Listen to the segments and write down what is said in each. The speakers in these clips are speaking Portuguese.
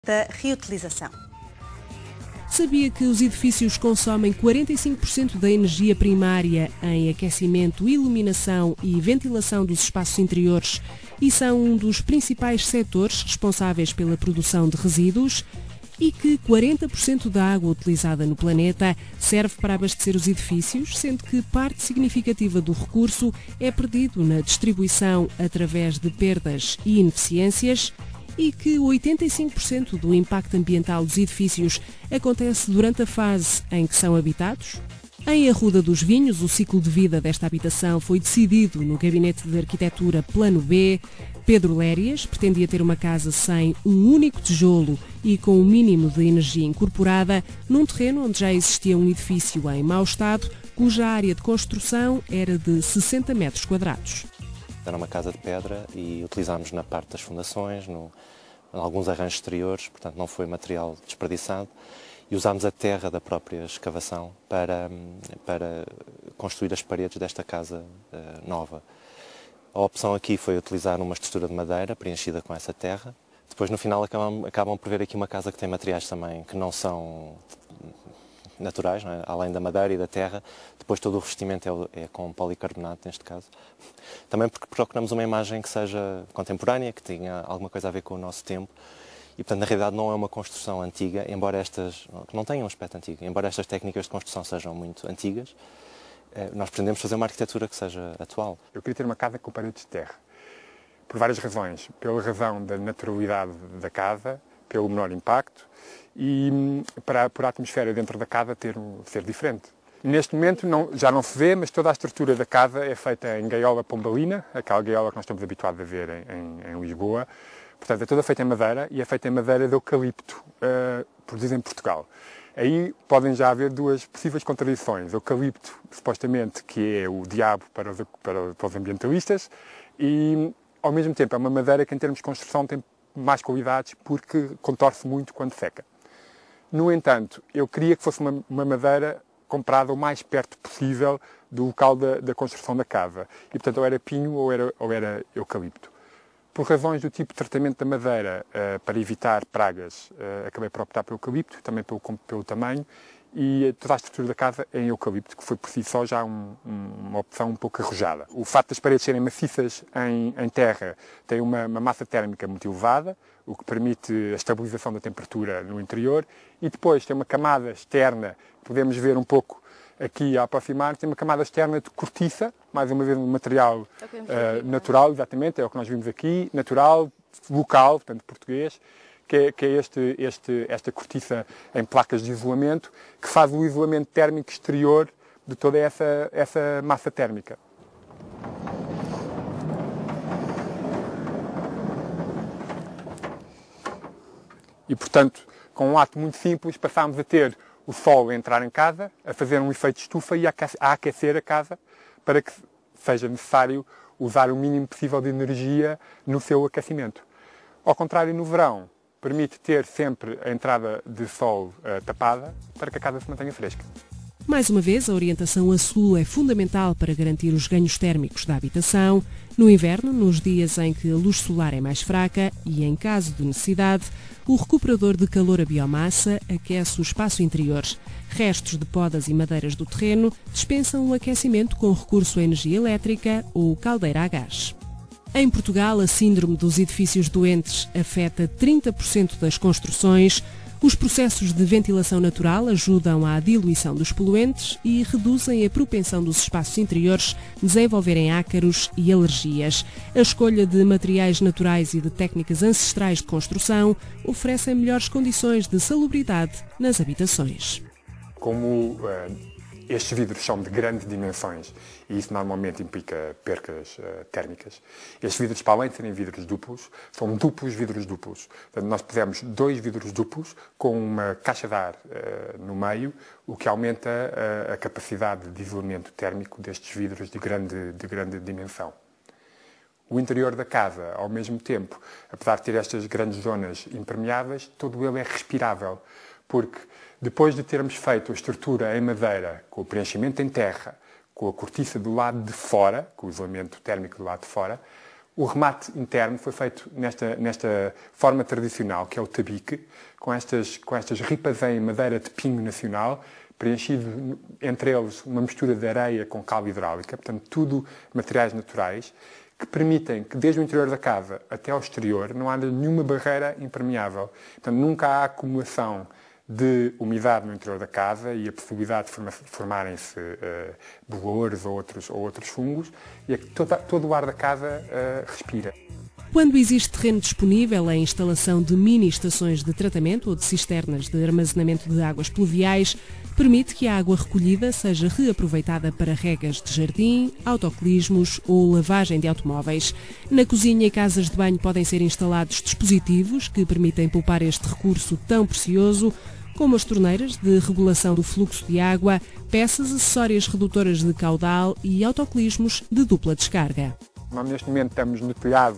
da reutilização. Sabia que os edifícios consomem 45% da energia primária em aquecimento, iluminação e ventilação dos espaços interiores e são um dos principais setores responsáveis pela produção de resíduos? E que 40% da água utilizada no planeta serve para abastecer os edifícios, sendo que parte significativa do recurso é perdido na distribuição através de perdas e ineficiências? E que 85% do impacto ambiental dos edifícios acontece durante a fase em que são habitados? Em Arruda dos Vinhos, o ciclo de vida desta habitação foi decidido no Gabinete de Arquitetura Plano B. Pedro Lérias pretendia ter uma casa sem um único tijolo e com um mínimo de energia incorporada, num terreno onde já existia um edifício em mau estado, cuja área de construção era de 60 metros quadrados. Era uma casa de pedra e utilizámos na parte das fundações, em alguns arranjos exteriores, portanto não foi material desperdiçado, e usámos a terra da própria escavação para construir as paredes desta casa nova. A opção aqui foi utilizar uma estrutura de madeira preenchida com essa terra. Depois no final acabam por ver aqui uma casa que tem materiais também que não são naturais, não é? Além da madeira e da terra, depois todo o revestimento é com policarbonato, neste caso. Também porque procuramos uma imagem que seja contemporânea, que tenha alguma coisa a ver com o nosso tempo. E, portanto, na realidade não é uma construção antiga, embora que não tenham um aspecto antigo, embora estas técnicas de construção sejam muito antigas, nós pretendemos fazer uma arquitetura que seja atual. Eu queria ter uma casa com paredes de terra, por várias razões. Pela razão da naturalidade da casa, pelo menor impacto e por a atmosfera dentro da casa ser diferente. Neste momento já não se vê, mas toda a estrutura da casa é feita em gaiola pombalina, aquela gaiola que nós estamos habituados a ver em Lisboa. Portanto, é toda feita em madeira e é feita em madeira de eucalipto, produzida em Portugal. Aí podem já haver duas possíveis contradições. Eucalipto, supostamente, que é o diabo para os ambientalistas, e, ao mesmo tempo, é uma madeira que, em termos de construção, tem mais qualidades porque contorce muito quando seca. No entanto, eu queria que fosse uma madeira comprada o mais perto possível do local da construção da casa. E, portanto, ou era pinho ou era eucalipto. Por razões do tipo de tratamento da madeira, para evitar pragas, acabei por optar pelo eucalipto, também pelo tamanho, e toda a estrutura da casa é em eucalipto, que foi por si só já uma opção um pouco arrojada. O facto das paredes serem maciças em terra tem uma massa térmica muito elevada, o que permite a estabilização da temperatura no interior, e depois tem uma camada externa, podemos ver um pouco aqui a aproximar, tem uma camada externa de cortiça, mais uma vez um material natural, exatamente, é o que nós vimos aqui, natural, local, portanto português, que é esta cortiça em placas de isolamento, que faz o isolamento térmico exterior de toda essa massa térmica. E, portanto, com um ato muito simples, passámos a ter o sol a entrar em casa, a fazer um efeito de estufa e a aquecer a casa para que seja necessário usar o mínimo possível de energia no seu aquecimento. Ao contrário, no verão, permite ter sempre a entrada de sol tapada para que a casa se mantenha fresca. Mais uma vez, a orientação a sul é fundamental para garantir os ganhos térmicos da habitação. No inverno, nos dias em que a luz solar é mais fraca e, em caso de necessidade, o recuperador de calor a biomassa aquece o espaço interior. Restos de podas e madeiras do terreno dispensam o aquecimento com recurso à energia elétrica ou caldeira a gás. Em Portugal, a síndrome dos edifícios doentes afeta 30% das construções. Os processos de ventilação natural ajudam à diluição dos poluentes e reduzem a propensão dos espaços interiores a desenvolverem ácaros e alergias. A escolha de materiais naturais e de técnicas ancestrais de construção oferecem melhores condições de salubridade nas habitações. Como estes vidros são de grandes dimensões e isso normalmente implica percas térmicas, estes vidros, para além de serem vidros duplos, são duplos vidros duplos. Portanto, nós pusemos 2 vidros duplos com uma caixa de ar no meio, o que aumenta a capacidade de isolamento térmico destes vidros de grande dimensão. O interior da casa, ao mesmo tempo, apesar de ter estas grandes zonas impermeáveis, todo ele é respirável, porque depois de termos feito a estrutura em madeira, com o preenchimento em terra, com a cortiça do lado de fora, com o isolamento térmico do lado de fora, O remate interno foi feito nesta forma tradicional, que é o tabique, com estas ripas em madeira de pinho nacional, preenchido entre eles uma mistura de areia com cal hidráulica, portanto tudo materiais naturais, que permitem que desde o interior da casa até ao exterior não haja nenhuma barreira impermeável. Portanto, nunca há acumulação de umidade no interior da casa e a possibilidade de formarem-se bolores ou outros fungos, e é que todo o ar da casa respira. Quando existe terreno disponível, a instalação de mini estações de tratamento ou de cisternas de armazenamento de águas pluviais permite que a água recolhida seja reaproveitada para regas de jardim, autocolismos ou lavagem de automóveis. Na cozinha e casas de banho podem ser instalados dispositivos que permitem poupar este recurso tão precioso, como as torneiras de regulação do fluxo de água, peças acessórias redutoras de caudal e autocolismos de dupla descarga. Nós neste momento estamos no telhado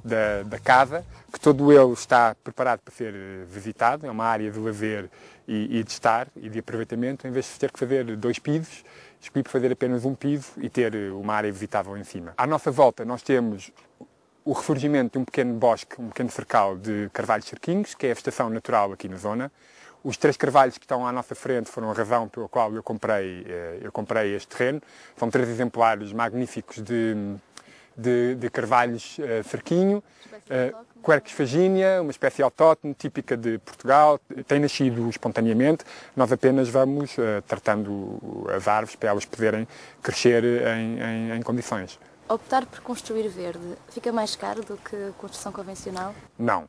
da casa, que todo ele está preparado para ser visitado, é uma área de lazer e de estar e de aproveitamento, em vez de ter que fazer 2 pisos, escolhi por fazer apenas um piso e ter uma área visitável em cima. À nossa volta nós temos o ressurgimento de um pequeno bosque, um pequeno cercal de carvalhos cerquinhos, que é a vegetação natural aqui na zona. Os 3 carvalhos que estão à nossa frente foram a razão pela qual eu comprei este terreno. São 3 exemplares magníficos de carvalhos cerquinho, Quercus faginea, uma espécie autóctone, típica de Portugal, tem nascido espontaneamente. Nós apenas vamos tratando as árvores para elas poderem crescer em condições. Optar por construir verde fica mais caro do que a construção convencional? Não,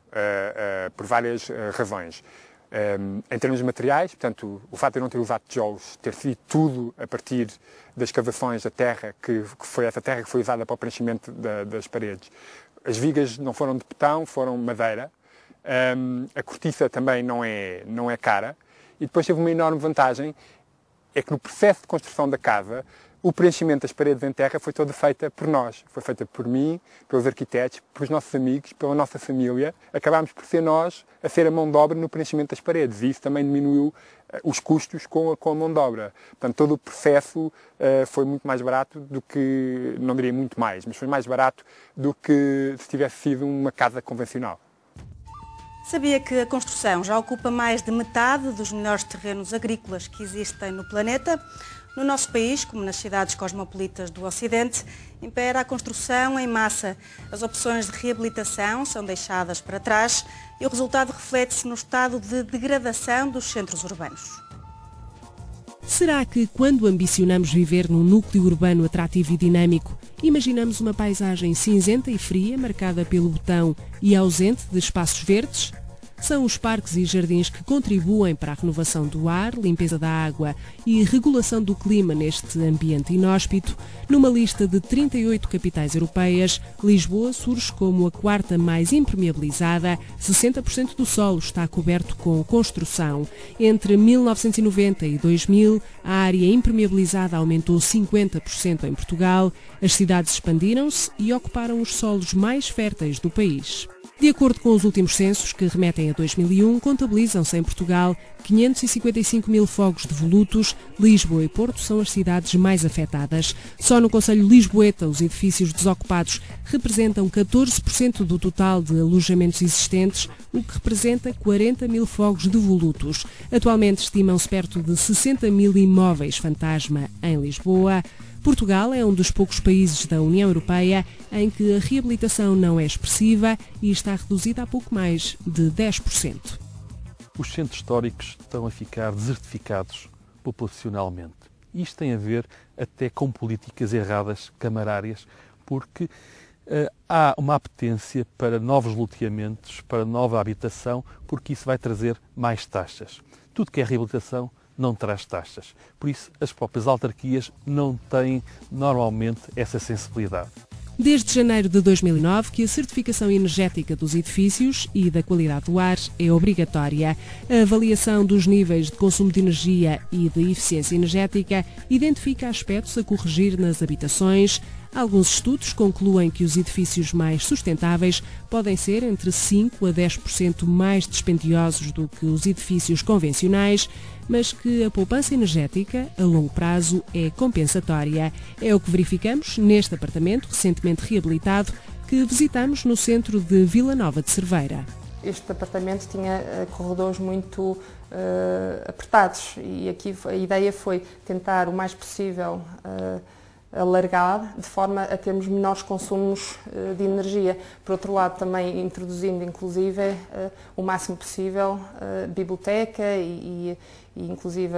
por várias razões. Em termos materiais, portanto, o facto de eu não ter usado tijolos, ter sido tudo a partir das escavações da terra, que foi essa terra que foi usada para o preenchimento das paredes. As vigas não foram de betão, foram madeira. A cortiça também não é cara. E depois teve uma enorme vantagem, é que no processo de construção da casa, o preenchimento das paredes em terra foi toda feita por nós. Foi feita por mim, pelos arquitetos, pelos nossos amigos, pela nossa família. Acabámos por ser nós a ser a mão de obra no preenchimento das paredes. E isso também diminuiu os custos com a mão de obra. Portanto, todo o processo foi muito mais barato do que, não diria muito mais, mas foi mais barato do que se tivesse sido uma casa convencional. Sabia que a construção já ocupa mais de metade dos melhores terrenos agrícolas que existem no planeta? No nosso país, como nas cidades cosmopolitas do Ocidente, impera a construção em massa. As opções de reabilitação são deixadas para trás e o resultado reflete-se no estado de degradação dos centros urbanos. Será que, quando ambicionamos viver num núcleo urbano atrativo e dinâmico, imaginamos uma paisagem cinzenta e fria, marcada pelo betão e ausente de espaços verdes? São os parques e jardins que contribuem para a renovação do ar, limpeza da água e regulação do clima neste ambiente inóspito. Numa lista de 38 capitais europeias, Lisboa surge como a 4ª mais impermeabilizada. 60% do solo está coberto com construção. Entre 1990 e 2000, a área impermeabilizada aumentou 50% em Portugal. As cidades expandiram-se e ocuparam os solos mais férteis do país. De acordo com os últimos censos, que remetem a 2001, contabilizam-se em Portugal 555 mil fogos devolutos. Lisboa e Porto são as cidades mais afetadas. Só no concelho lisboeta, os edifícios desocupados representam 14% do total de alojamentos existentes, o que representa 40 mil fogos devolutos. Atualmente estimam-se perto de 60 mil imóveis fantasma em Lisboa. Portugal é um dos poucos países da União Europeia em que a reabilitação não é expressiva e está reduzida a pouco mais de 10%. Os centros históricos estão a ficar desertificados populacionalmente. Isto tem a ver até com políticas erradas, camarárias, porque há uma apetência para novos loteamentos, para nova habitação, porque isso vai trazer mais taxas. Tudo que é reabilitação não traz taxas. Por isso, as próprias autarquias não têm normalmente essa sensibilidade. Desde janeiro de 2009 que a certificação energética dos edifícios e da qualidade do ar é obrigatória. A avaliação dos níveis de consumo de energia e de eficiência energética identifica aspectos a corrigir nas habitações. Alguns estudos concluem que os edifícios mais sustentáveis podem ser entre 5% a 10% mais dispendiosos do que os edifícios convencionais, mas que a poupança energética, a longo prazo, é compensatória. É o que verificamos neste apartamento recentemente reabilitado, que visitamos no centro de Vila Nova de Cerveira. Este apartamento tinha corredores muito apertados e aqui a ideia foi tentar o mais possível alargar, de forma a termos menores consumos de energia. Por outro lado, também introduzindo inclusive o máximo possível biblioteca e inclusive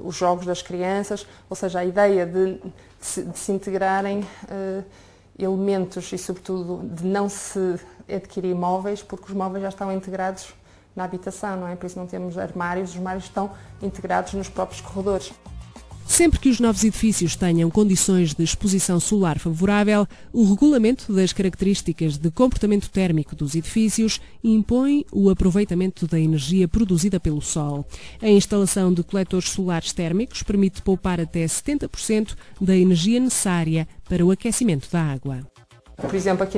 os jogos das crianças, ou seja, a ideia de se integrarem elementos e sobretudo de não se adquirir móveis, porque os móveis já estão integrados na habitação, não é? Por isso não temos armários, os armários estão integrados nos próprios corredores. Sempre que os novos edifícios tenham condições de exposição solar favorável, o regulamento das características de comportamento térmico dos edifícios impõe o aproveitamento da energia produzida pelo sol. A instalação de coletores solares térmicos permite poupar até 70% da energia necessária para o aquecimento da água. Por exemplo, aqui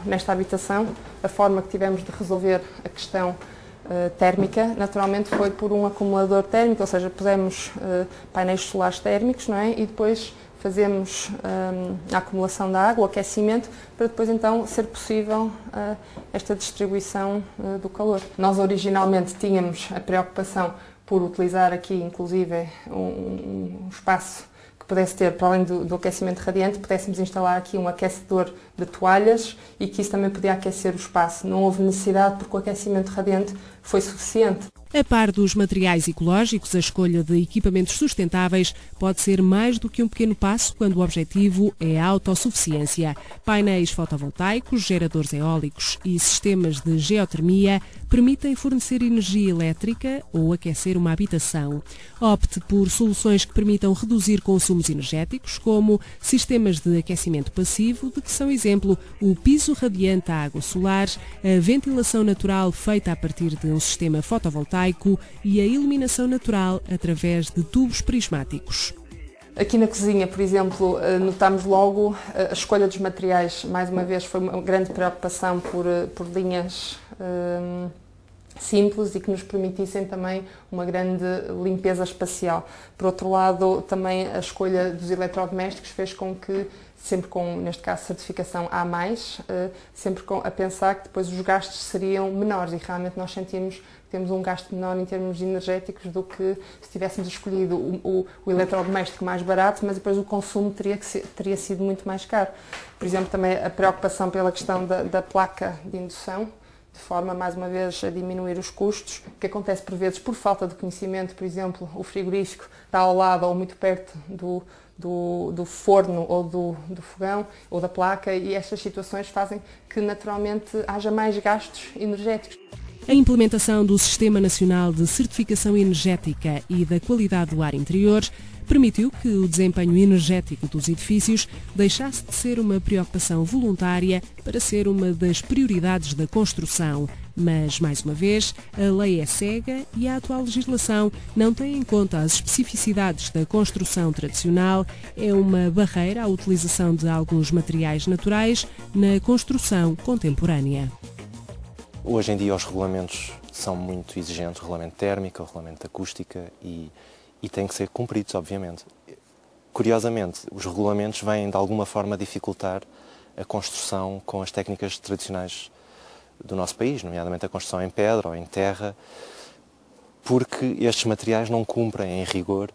nesta habitação, a forma que tivemos de resolver a questão térmica, naturalmente foi por um acumulador térmico, ou seja, pusemos painéis solares térmicos, não é? E depois fazemos a acumulação da água, o aquecimento, para depois então ser possível esta distribuição do calor. Nós originalmente tínhamos a preocupação por utilizar aqui inclusive um espaço que pudesse ter, para além do aquecimento radiante, pudéssemos instalar aqui um aquecedor de toalhas e que isso também podia aquecer o espaço. Não houve necessidade porque o aquecimento radiante foi suficiente. A par dos materiais ecológicos, a escolha de equipamentos sustentáveis pode ser mais do que um pequeno passo quando o objetivo é a autossuficiência. Painéis fotovoltaicos, geradores eólicos e sistemas de geotermia permitem fornecer energia elétrica ou aquecer uma habitação. Opte por soluções que permitam reduzir consumos energéticos, como sistemas de aquecimento passivo, de que são exemplo o piso radiante à água solar, a ventilação natural feita a partir de um sistema fotovoltaico e a iluminação natural através de tubos prismáticos. Aqui na cozinha, por exemplo, notamos logo a escolha dos materiais. Mais uma vez foi uma grande preocupação por linhas simples e que nos permitissem também uma grande limpeza espacial. Por outro lado, também a escolha dos eletrodomésticos fez com que, sempre com, neste caso, certificação A+, sempre a pensar que depois os gastos seriam menores e realmente nós sentimos que temos um gasto menor em termos energéticos do que se tivéssemos escolhido o eletrodoméstico mais barato, mas depois o consumo teria sido muito mais caro. Por exemplo, também a preocupação pela questão da placa de indução, de forma, mais uma vez, a diminuir os custos, que acontece por vezes por falta de conhecimento. Por exemplo, o frigorífico está ao lado ou muito perto do forno ou do fogão ou da placa e estas situações fazem que naturalmente haja mais gastos energéticos. A implementação do Sistema Nacional de Certificação Energética e da Qualidade do Ar Interior permitiu que o desempenho energético dos edifícios deixasse de ser uma preocupação voluntária para ser uma das prioridades da construção. Mas, mais uma vez, a lei é cega e a atual legislação não tem em conta as especificidades da construção tradicional, é uma barreira à utilização de alguns materiais naturais na construção contemporânea. Hoje em dia os regulamentos são muito exigentes, o regulamento térmico, o regulamento de acústica e têm que ser cumpridos, obviamente. Curiosamente, os regulamentos vêm de alguma forma dificultar a construção com as técnicas tradicionais do nosso país, nomeadamente a construção em pedra ou em terra, porque estes materiais não cumprem em rigor,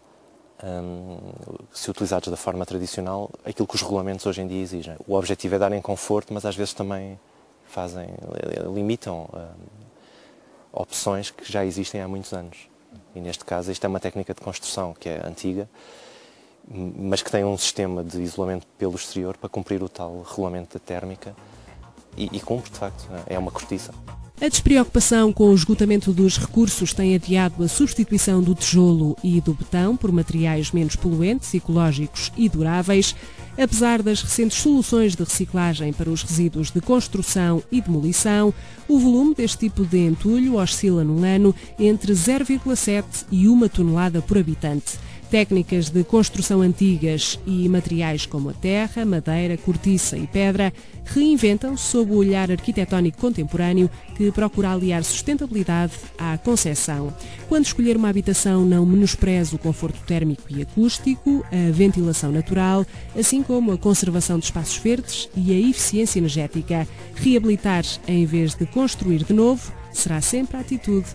se utilizados da forma tradicional, aquilo que os regulamentos hoje em dia exigem. O objetivo é darem conforto, mas às vezes também limitam opções que já existem há muitos anos. E neste caso, isto é uma técnica de construção que é antiga, mas que tem um sistema de isolamento pelo exterior para cumprir o tal regulamento da térmica e cumpre, de facto, é uma cortiça. A despreocupação com o esgotamento dos recursos tem adiado a substituição do tijolo e do betão por materiais menos poluentes, ecológicos e duráveis. Apesar das recentes soluções de reciclagem para os resíduos de construção e demolição, o volume deste tipo de entulho oscila num ano entre 0,7 e 1 tonelada por habitante. Técnicas de construção antigas e materiais como a terra, madeira, cortiça e pedra reinventam-se sob o olhar arquitetónico contemporâneo que procura aliar sustentabilidade à concepção. Quando escolher uma habitação, não menospreze o conforto térmico e acústico, a ventilação natural, assim como a conservação de espaços verdes e a eficiência energética. Reabilitar em vez de construir de novo será sempre a atitude